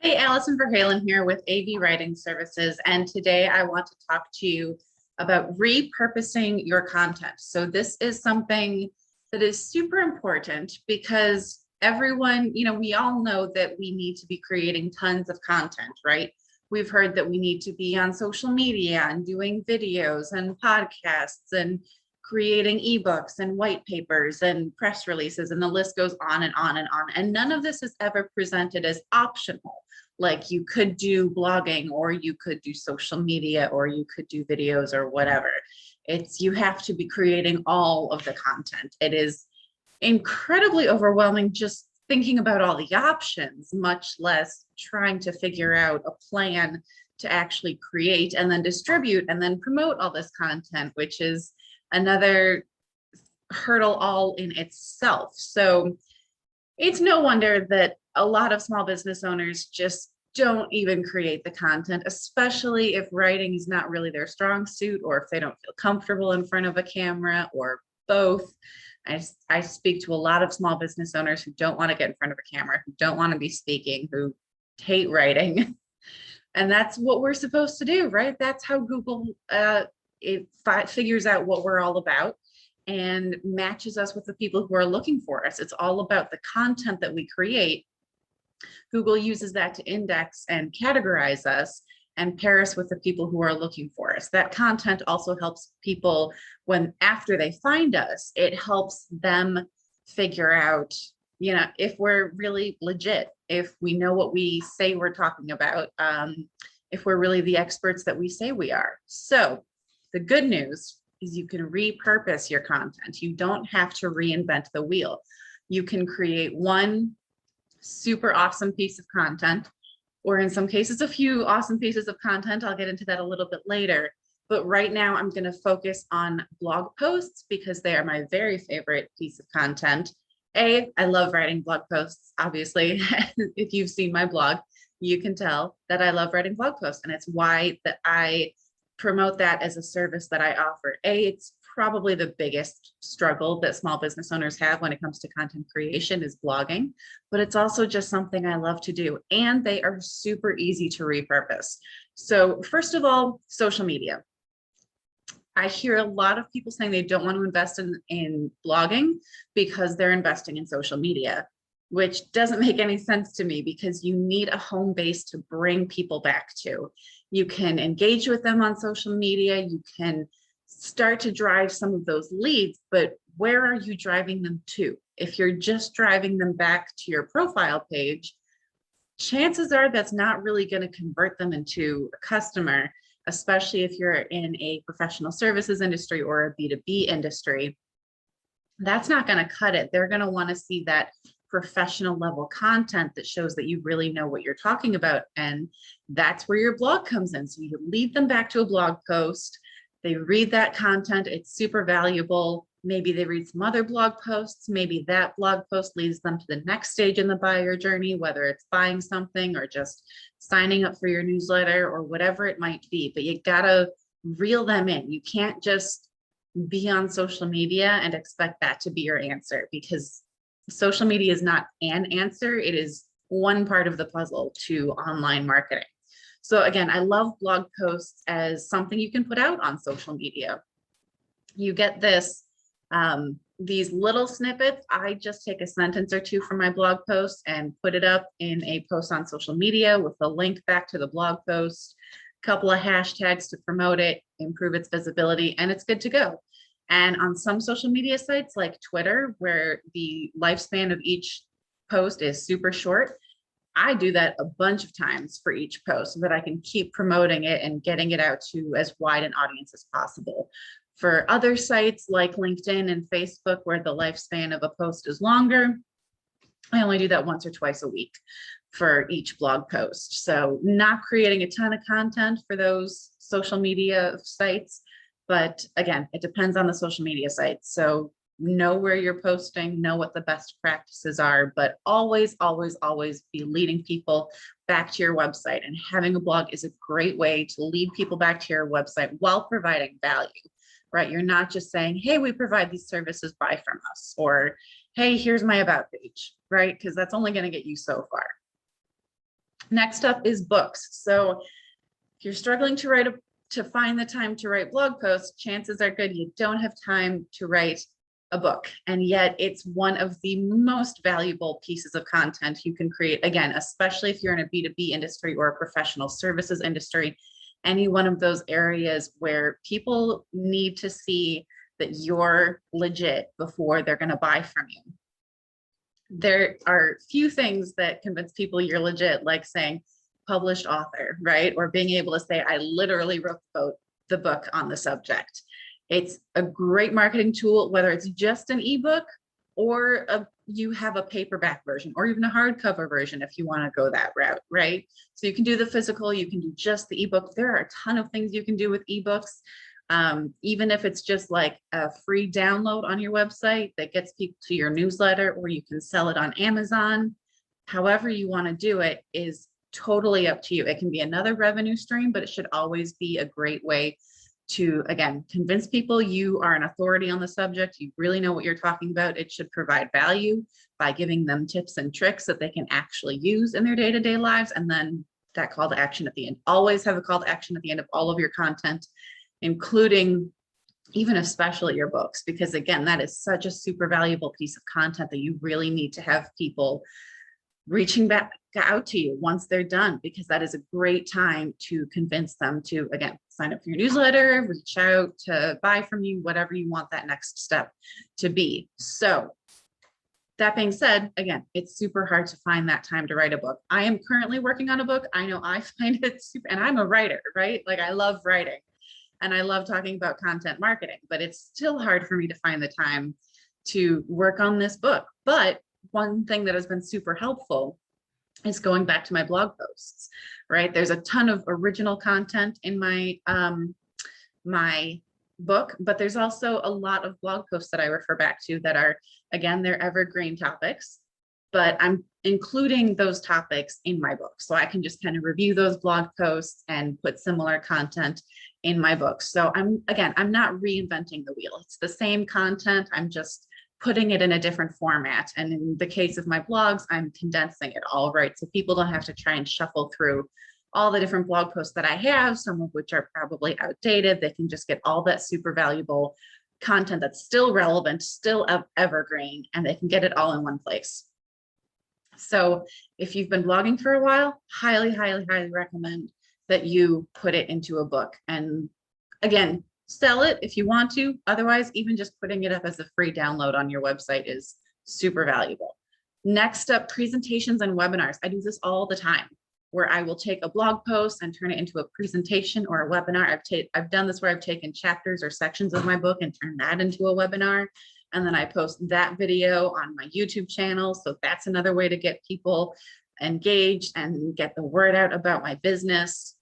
Hey, Allison Verhalen here with AV Writing Services, and today I want to talk to you about repurposing your content. So this is something that is super important because everyone, we all know that we need to be creating tons of content, right? We've heard that we need to be on social media and doing videos and podcasts and creating ebooks and white papers and press releases, and the list goes on and on and on. And none of this is ever presented as optional. Like you could do blogging, or you could do social media, or you could do videos or whatever. You have to be creating all of the content. It is incredibly overwhelming just thinking about all the options, much less trying to figure out a plan to actually create and then distribute and then promote all this content, which is another hurdle all in itself. So it's no wonder that a lot of small business owners just don't even create the content, especially if writing is not really their strong suit, or if they don't feel comfortable in front of a camera, or both. I speak to a lot of small business owners who don't want to get in front of a camera, who don't want to be speaking, who hate writing. And that's what we're supposed to do, right? That's how Google figures out what we're all about and matches us with the people who are looking for us. It's all about the content that we create. Google uses that to index and categorize us and pair us with the people who are looking for us. That content also helps people when after they find us, it helps them figure out, if we're really legit, if we know what we say we're talking about, if we're really the experts that we say we are. So the good news is you can repurpose your content. You don't have to reinvent the wheel. You can create one super awesome piece of content, or in some cases, a few awesome pieces of content. I'll get into that a little bit later. But right now I'm going to focus on blog posts because they are my very favorite piece of content. I love writing blog posts, obviously. If you've seen my blog, you can tell that I love writing blog posts, and it's why that I promote that as a service that I offer. It's probably the biggest struggle that small business owners have when it comes to content creation is blogging, but it's also just something I love to do, and they are super easy to repurpose. So first of all, social media. I hear a lot of people saying they don't want to invest in blogging because they're investing in social media, which doesn't make any sense to me because you need a home base to bring people back to. You can engage with them on social media. You can start to drive some of those leads, but where are you driving them to? If you're just driving them back to your profile page, chances are that's not really going to convert them into a customer, especially if you're in a professional services industry or a B2B industry. That's not going to cut it. They're going to want to see that professional level content that shows that you really know what you're talking about. And that's where your blog comes in. So you lead them back to a blog post. They read that content. It's super valuable. Maybe they read some other blog posts. Maybe that blog post leads them to the next stage in the buyer journey, whether it's buying something or just signing up for your newsletter or whatever it might be. But you gotta reel them in. You can't just be on social media and expect that to be your answer, because social media is not an answer. It is one part of the puzzle to online marketing. So again, I love blog posts as something you can put out on social media. You get these little snippets. I just take a sentence or two from my blog post and put it up in a post on social media with a link back to the blog post, a couple of hashtags to promote it, improve its visibility, and it's good to go. And on some social media sites like Twitter, where the lifespan of each post is super short, I do that a bunch of times for each post so that I can keep promoting it and getting it out to as wide an audience as possible. For other sites like LinkedIn and Facebook, where the lifespan of a post is longer, I only do that once or twice a week for each blog post. So not creating a ton of content for those social media sites, but again, it depends on the social media site. So know where you're posting, know what the best practices are, but always, always, always be leading people back to your website. And having a blog is a great way to lead people back to your website while providing value, right? You're not just saying, hey, we provide these services, buy from us, or hey, here's my about page, right? Because that's only going to get you so far. Next up is books. So if you're struggling to find the time to write blog posts, chances are good you don't have time to write a book. And yet it's one of the most valuable pieces of content you can create. Again, especially if you're in a B2B industry or a professional services industry, any one of those areas where people need to see that you're legit before they're going to buy from you. There are few things that convince people you're legit, like saying published author, right? Or being able to say, I literally wrote the book on the subject. It's a great marketing tool, whether it's just an ebook or you have a paperback version or even a hardcover version if you want to go that route, right? So you can do the physical, you can do just the ebook. There are a ton of things you can do with ebooks. Even if it's just like a free download on your website that gets people to your newsletter, or you can sell it on Amazon. However you want to do it is totally up to you. It can be another revenue stream, but it should always be a great way to, again, convince people you are an authority on the subject. You really know what you're talking about. It should provide value by giving them tips and tricks that they can actually use in their day-to-day lives. And then that call to action at the end. Always have a call to action at the end of all of your content, including even especially your books, because again, that is such a super valuable piece of content that you really need to have people reaching back out to you once they're done, because that is a great time to convince them to, again, sign up for your newsletter, reach out to buy from you, whatever you want that next step to be. So that being said, again, it's super hard to find that time to write a book. I am currently working on a book. I know I find it super, and I'm a writer, right? Like I love writing and I love talking about content marketing, but it's still hard for me to find the time to work on this book. But one thing that has been super helpful is going back to my blog posts, right? There's a ton of original content in my my book, but there's also a lot of blog posts that I refer back to that are, again, they're evergreen topics, but I'm including those topics in my book. So I can just kind of review those blog posts and put similar content in my book. So I'm not reinventing the wheel. It's the same content. I'm just putting it in a different format. And in the case of my blogs, I'm condensing it all, right? So people don't have to try and shuffle through all the different blog posts that I have, some of which are probably outdated. They can just get all that super valuable content that's still relevant, still evergreen, and they can get it all in one place. So if you've been blogging for a while, highly, highly, highly recommend that you put it into a book. And again, sell it if you want to. Otherwise, even just putting it up as a free download on your website is super valuable. Next up, presentations and webinars. I do this all the time, where I will take a blog post and turn it into a presentation or a webinar. I've done this where I've taken chapters or sections of my book and turned that into a webinar. And then I post that video on my YouTube channel. So that's another way to get people engaged and get the word out about my business.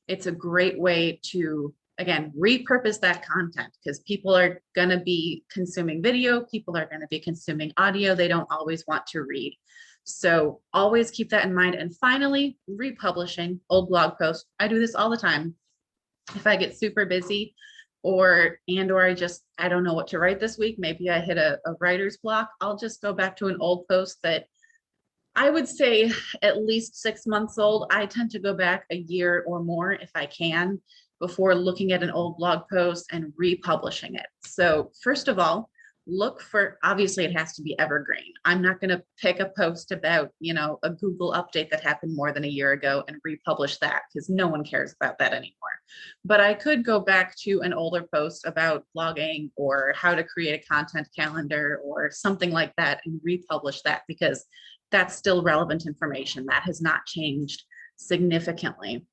It's a great way to, again, repurpose that content, because people are going to be consuming video. People are going to be consuming audio. They don't always want to read. So always keep that in mind. And finally, republishing old blog posts. I do this all the time. If I get super busy or I don't know what to write this week, maybe I hit a writer's block, I'll just go back to an old post that I would say at least 6 months old. I tend to go back a year or more if I can before looking at an old blog post and republishing it. So first of all, look for, obviously it has to be evergreen. I'm not going to pick a post about, a Google update that happened more than a year ago and republish that, because no one cares about that anymore. But I could go back to an older post about blogging or how to create a content calendar or something like that and republish that, because that's still relevant information. That has not changed significantly.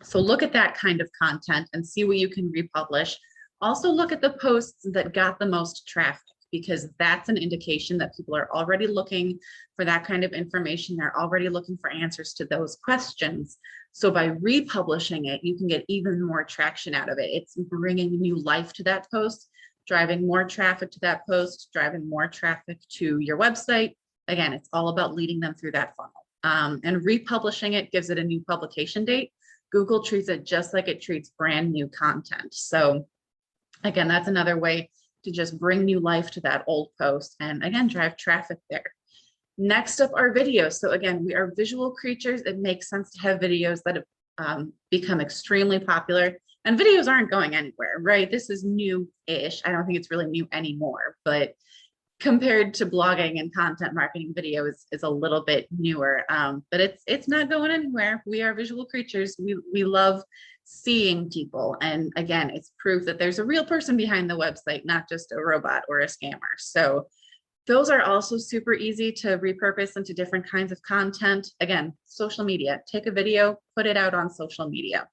So look at that kind of content and see what you can republish. Also look at the posts that got the most traffic, because that's an indication that people are already looking for that kind of information. They're already looking for answers to those questions. So by republishing it, you can get even more traction out of it. It's bringing new life to that post, driving more traffic to that post, driving more traffic to your website. Again, it's all about leading them through that funnel. And republishing it gives it a new publication date. Google treats it just like it treats brand new content. So again, that's another way to just bring new life to that old post and again, drive traffic there. Next up are videos. So again, we are visual creatures. It makes sense to have videos that have become extremely popular, and videos aren't going anywhere, right? This is new-ish. I don't think it's really new anymore, but compared to blogging and content marketing, video is a little bit newer, but it's not going anywhere. We are visual creatures. We love seeing people, and again, it's proof that there's a real person behind the website, not just a robot or a scammer. So those are also super easy to repurpose into different kinds of content. Again, social media, take a video, put it out on social media.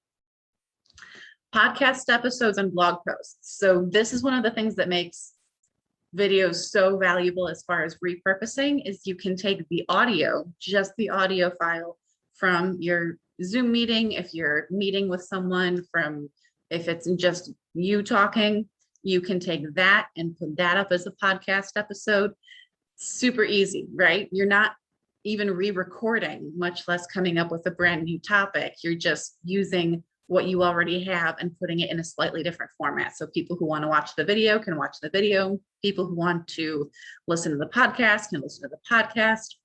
Podcast episodes and blog posts. So this is one of the things that makes videos so valuable as far as repurposing is you can take the audio, just the audio file from your Zoom meeting, if you're meeting with someone, if it's just you talking, you can take that and put that up as a podcast episode. Super easy, right? You're not even re-recording, much less coming up with a brand new topic. You're just using what you already have and putting it in a slightly different format. So people who want to watch the video can watch the video. People who want to listen to the podcast can listen to the podcast.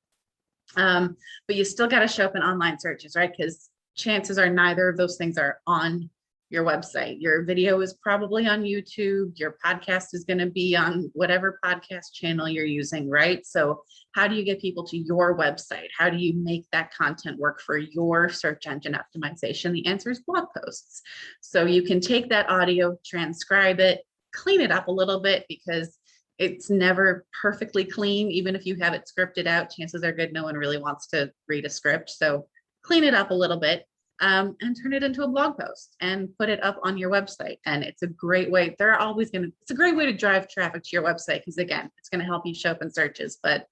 But you still got to show up in online searches, right? Because chances are neither of those things are on your website. Your video is probably on YouTube. Your podcast is going to be on whatever podcast channel you're using, right? So how do you get people to your website? How do you make that content work for your search engine optimization? The answer is blog posts. So you can take that audio, transcribe it, clean it up a little bit because it's never perfectly clean. Even if you have it scripted out, chances are good no one really wants to read a script. So clean it up a little bit. And turn it into a blog post and put it up on your website. And it's a great way. It's a great way to drive traffic to your website because again, it's going to help you show up in searches, but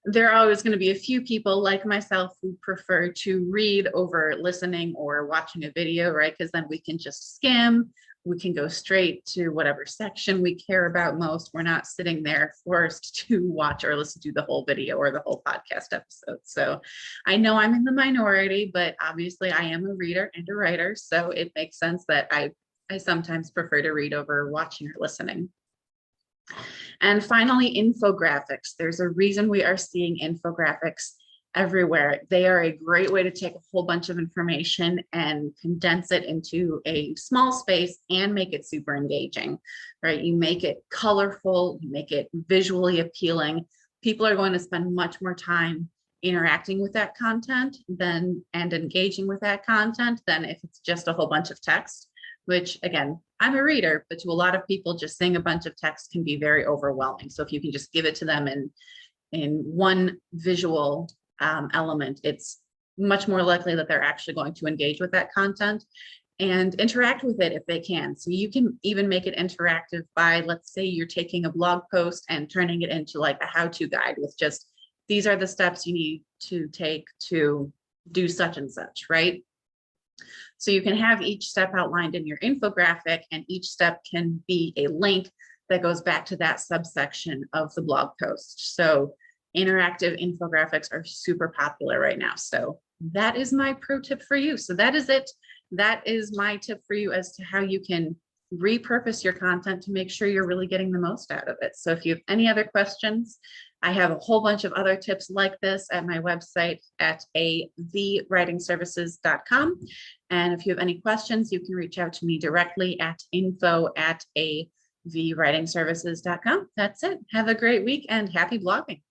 there are always going to be a few people like myself who prefer to read over listening or watching a video, right? Because then we can just skim. We can go straight to whatever section we care about most. We're not sitting there forced to watch or listen to the whole video or the whole podcast episode. So I know I'm in the minority, but obviously I am a reader and a writer. So it makes sense that I sometimes prefer to read over watching or listening. And finally, infographics. There's a reason we are seeing infographics everywhere. They are a great way to take a whole bunch of information and condense it into a small space and make it super engaging, right? You make it colorful, you make it visually appealing. People are going to spend much more time interacting with that content and engaging with that content than if it's just a whole bunch of text, which again, I'm a reader, but to a lot of people, just seeing a bunch of text can be very overwhelming. So if you can just give it to them in one visual element, it's much more likely that they're actually going to engage with that content and interact with it if they can. So you can even make it interactive by, let's say you're taking a blog post and turning it into like a how-to guide with just, these are the steps you need to take to do such and such, right? So you can have each step outlined in your infographic, and each step can be a link that goes back to that subsection of the blog post. So interactive infographics are super popular right now. So that is my pro tip for you. So that is it. That is my tip for you as to how you can repurpose your content to make sure you're really getting the most out of it. So if you have any other questions, I have a whole bunch of other tips like this at my website at avwritingservices.com. And if you have any questions, you can reach out to me directly at info@avwritingservices.com. That's it. Have a great week and happy blogging.